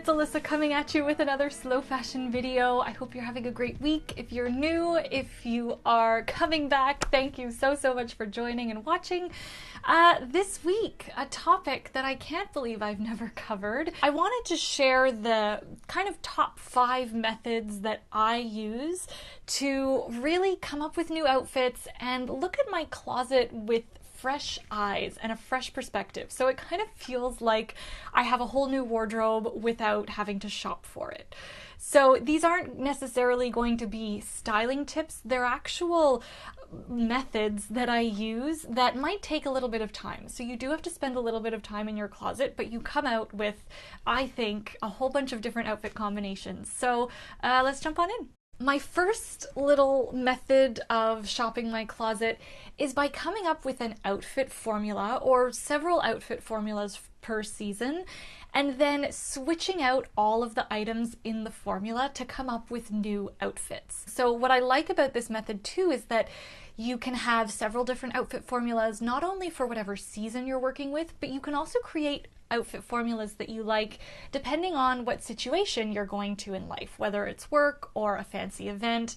it's Alyssa coming at you with another slow fashion video. I hope you're having a great week. If you're new, if you are coming back, thank you so much for joining and watching. This week, a topic that I can't believe I've never covered. I wanted to share the kind of top 5 methods that I use to really come up with new outfits and look at my closet with fresh eyes and a fresh perspective. So it kind of feels like I have a whole new wardrobe without having to shop for it. So these aren't necessarily going to be styling tips. They're actual methods that I use that might take a little bit of time. So you do have to spend a little bit of time in your closet, but you come out with, I think, a whole bunch of different outfit combinations. So let's jump on in. My first little method of shopping my closet is by coming up with an outfit formula or several outfit formulas per season, and then switching out all of the items in the formula to come up with new outfits. So what I like about this method too is that you can have several different outfit formulas, not only for whatever season you're working with, but you can also create outfit formulas that you like depending on what situation you're going to in life, whether it's work or a fancy event.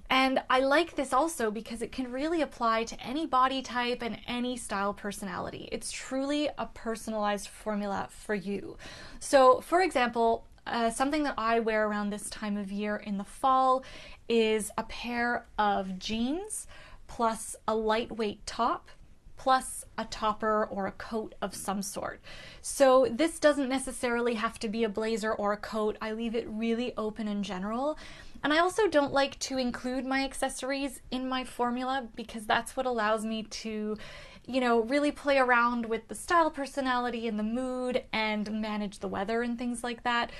And I like this also because it can really apply to any body type and any style personality. It's truly a personalized formula for you. So for example, something that I wear around this time of year in the fall is a pair of jeans plus a lightweight top plus a topper or a coat of some sort. So this doesn't necessarily have to be a blazer or a coat. I leave it really open in general. And I also don't like to include my accessories in my formula because that's what allows me to, you know, really play around with the style personality and the mood and manage the weather and things like that.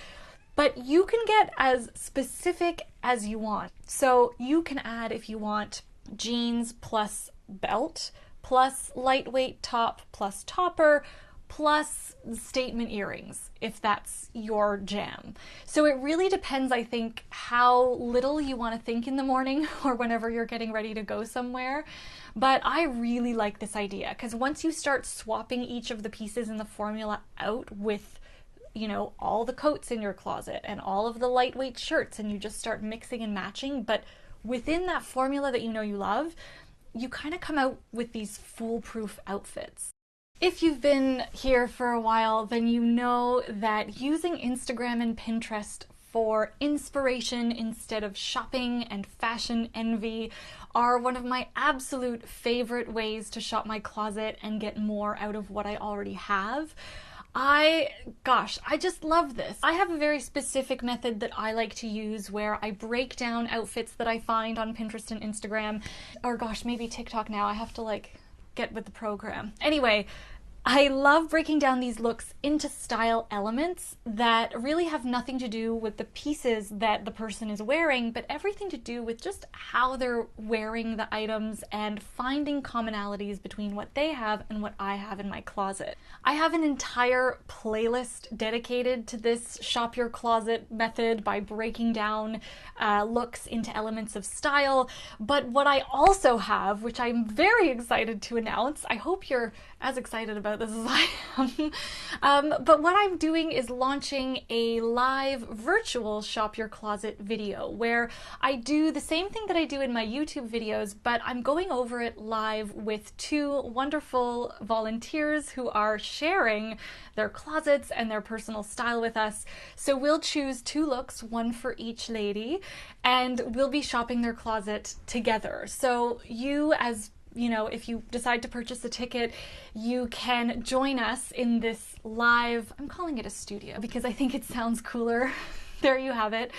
But you can get as specific as you want. So you can add, if you want, jeans plus belt, plus lightweight top, plus topper, plus statement earrings, if that's your jam. So it really depends, I think, how little you want to think in the morning or whenever you're getting ready to go somewhere. But I really like this idea because once you start swapping each of the pieces in the formula out with, you know, all the coats in your closet and all of the lightweight shirts, and you just start mixing and matching, but within that formula that you know you love, you kind of come out with these foolproof outfits. If you've been here for a while, then you know that using Instagram and Pinterest for inspiration instead of shopping and fashion envy are one of my absolute favorite ways to shop my closet and get more out of what I already have. I just love this. I have a very specific method that I like to use where I break down outfits that I find on Pinterest and Instagram, or gosh, maybe TikTok now. I have to like get with the program. Anyway, I love breaking down these looks into style elements that really have nothing to do with the pieces that the person is wearing, but everything to do with just how they're wearing the items and finding commonalities between what they have and what I have in my closet. I have an entire playlist dedicated to this shop your closet method by breaking down looks into elements of style. But what I also have, which I'm very excited to announce, I hope you're as excited about this as I am. But what I'm doing is launching a live virtual shop your closet video where I do the same thing that I do in my YouTube videos, but I'm going over it live with 2 wonderful volunteers who are sharing their closets and their personal style with us. So we'll choose 2 looks, one for each lady, and we'll be shopping their closet together. So you, as you know, if you decide to purchase a ticket, you can join us in this live, I'm calling it a studio because I think it sounds cooler. There you have it.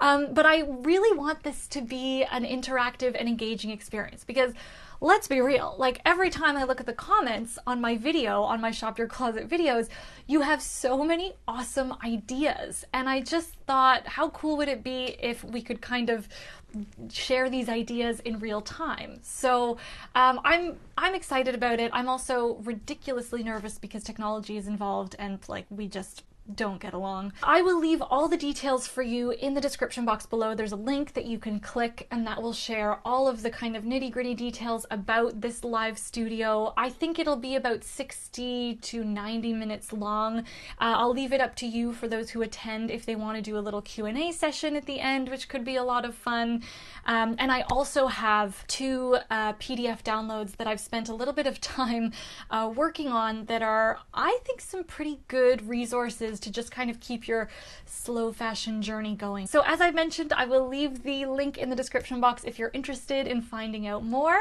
But I really want this to be an interactive and engaging experience because let's be real, like every time I look at the comments on my video, on my Shop Your Closet videos, you have so many awesome ideas. And I just thought, how cool would it be if we could kind of share these ideas in real time? So I'm excited about it. I'm also ridiculously nervous because technology is involved and like we just don't get along. I will leave all the details for you in the description box below. There's a link that you can click and that will share all of the kind of nitty-gritty details about this live studio. I think it'll be about 60 to 90 minutes long. I'll leave it up to you for those who attend if they want to do a little Q&A session at the end, which could be a lot of fun. And I also have 2 PDF downloads that I've spent a little bit of time working on that are, I think, some pretty good resources to just kind of keep your slow fashion journey going. So as I mentioned, I will leave the link in the description box if you're interested in finding out more,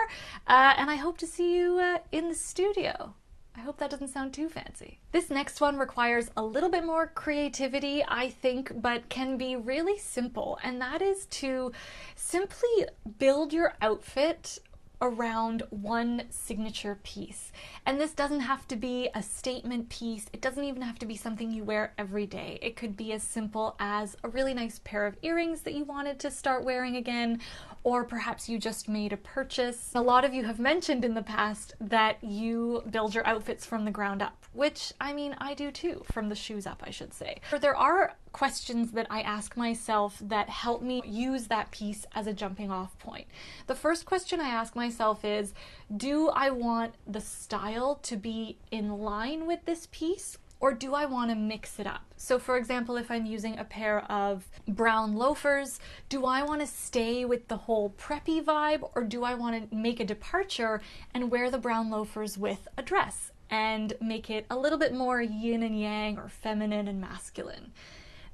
and I hope to see you in the studio. I hope that doesn't sound too fancy. This next one requires a little bit more creativity, I think, but can be really simple, and that is to simply build your outfit around one signature piece. And this doesn't have to be a statement piece. It doesn't even have to be something you wear every day. It could be as simple as a really nice pair of earrings that you wanted to start wearing again, or perhaps you just made a purchase. A lot of you have mentioned in the past that you build your outfits from the ground up, which, I mean, I do too, from the shoes up, I should say. There are questions that I ask myself that help me use that piece as a jumping off point. The first question I ask myself is, do I want the style to be in line with this piece, or do I want to mix it up? So for example, if I'm using a pair of brown loafers, do I want to stay with the whole preppy vibe, or do I want to make a departure and wear the brown loafers with a dress and make it a little bit more yin and yang, or feminine and masculine?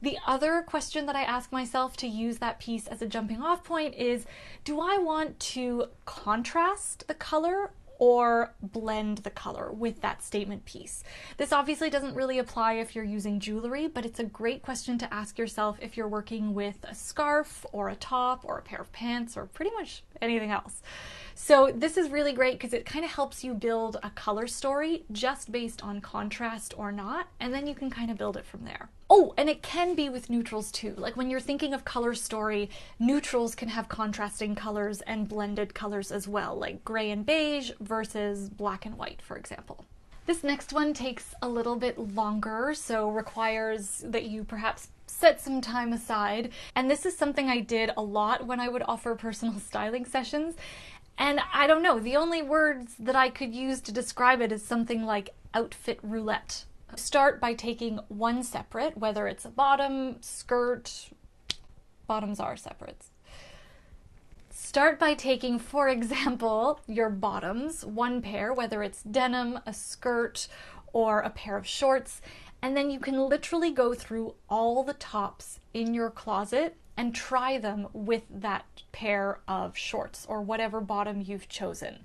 The other question that I ask myself to use that piece as a jumping off point is, do I want to contrast the color or blend the color with that statement piece? This obviously doesn't really apply if you're using jewelry, but it's a great question to ask yourself if you're working with a scarf or a top or a pair of pants or pretty much anything else. So this is really great because it kind of helps you build a color story just based on contrast or not, and then you can kind of build it from there. Oh, and it can be with neutrals too. Like when you're thinking of color story, neutrals can have contrasting colors and blended colors as well, like gray and beige versus black and white, for example. This next one takes a little bit longer, so requires that you perhaps set some time aside. And this is something I did a lot when I would offer personal styling sessions. And I don't know, the only words that I could use to describe it is something like outfit roulette. Start by taking one separate, whether it's a bottom, skirt, bottoms are separates. Start by taking, for example, your bottoms, one pair, whether it's denim, a skirt, or a pair of shorts, and then you can literally go through all the tops in your closet and try them with that pair of shorts or whatever bottom you've chosen.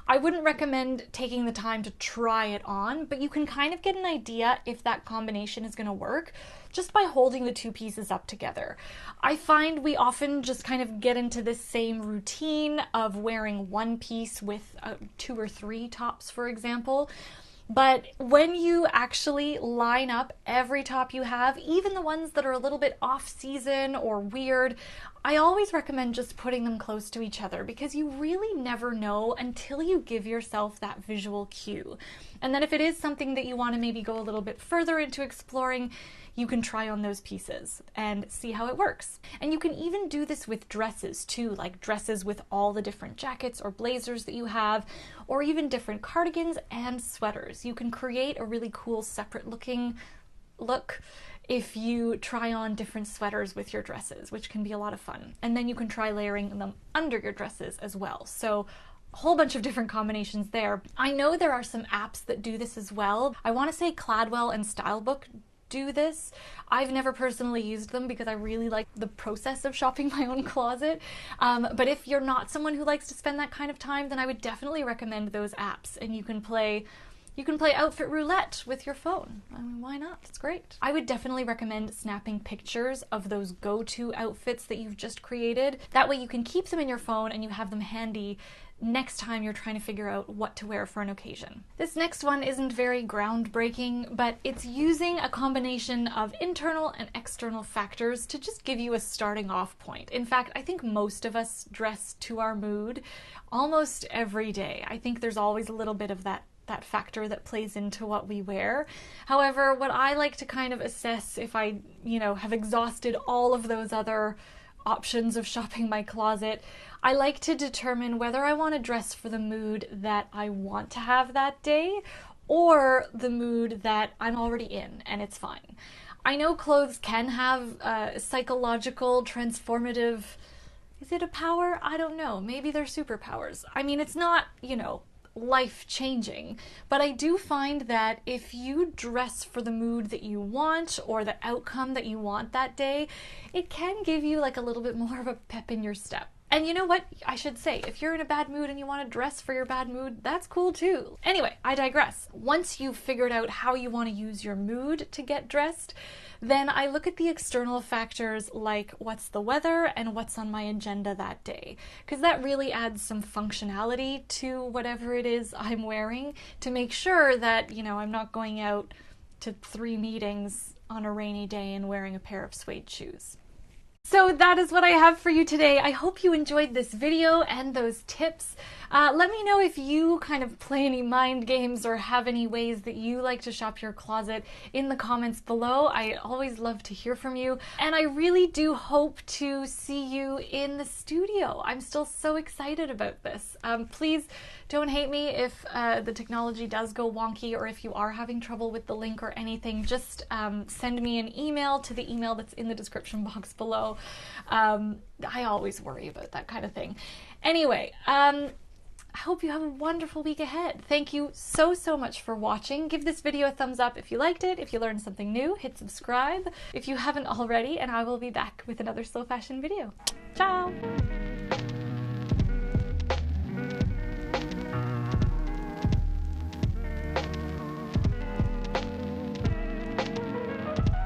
I wouldn't recommend taking the time to try it on, but you can kind of get an idea if that combination is going to work just by holding the two pieces up together. I find we often just kind of get into this same routine of wearing one piece with 2 or 3 tops, for example. But when you actually line up every top you have, even the ones that are a little bit off season or weird, I always recommend just putting them close to each other because you really never know until you give yourself that visual cue. And then if it is something that you want to maybe go a little bit further into exploring, you can try on those pieces and see how it works. And you can even do this with dresses too, like dresses with all the different jackets or blazers that you have, or even different cardigans and sweaters. You can create a really cool separate looking look if you try on different sweaters with your dresses, which can be a lot of fun. And then you can try layering them under your dresses as well. So a whole bunch of different combinations there. I know there are some apps that do this as well. I want to say Cladwell and Stylebook do this. I've never personally used them because I really like the process of shopping my own closet. But if you're not someone who likes to spend that kind of time, then I would definitely recommend those apps. And you can play outfit roulette with your phone. I mean, why not? It's great. I would definitely recommend snapping pictures of those go-to outfits that you've just created. That way you can keep them in your phone and you have them handy next time you're trying to figure out what to wear for an occasion. This next one isn't very groundbreaking, but it's using a combination of internal and external factors to just give you a starting off point. In fact, I think most of us dress to our mood almost every day. I think there's always a little bit of that that factor that plays into what we wear. However, what I like to kind of assess if I, have exhausted all of those other options of shopping my closet, I like to determine whether I want to dress for the mood that I want to have that day or the mood that I'm already in and it's fine. I know clothes can have psychological, transformative, is it a power? I don't know. Maybe they're superpowers. I mean, it's not, life-changing, but I do find that if you dress for the mood that you want or the outcome that you want that day, it can give you like a little bit more of a pep in your step. And you know what? I should say, if you're in a bad mood and you want to dress for your bad mood, that's cool too. Anyway, I digress. Once you've figured out how you want to use your mood to get dressed, then I look at the external factors like what's the weather and what's on my agenda that day, because that really adds some functionality to whatever it is I'm wearing to make sure that, I'm not going out to 3 meetings on a rainy day and wearing a pair of suede shoes. So that is what I have for you today. I hope you enjoyed this video and those tips. Let me know if you kind of play any mind games or have any ways that you like to shop your closet in the comments below. I always love to hear from you. And I really do hope to see you in the studio. I'm still so excited about this. Please don't hate me if the technology does go wonky or if you are having trouble with the link or anything. Just send me an email to the email that's in the description box below. I always worry about that kind of thing. Anyway, I hope you have a wonderful week ahead. Thank you so much for watching. Give this video a thumbs up if you liked it. If you learned something new, hit subscribe if you haven't already, and I will be back with another slow fashion video. Ciao!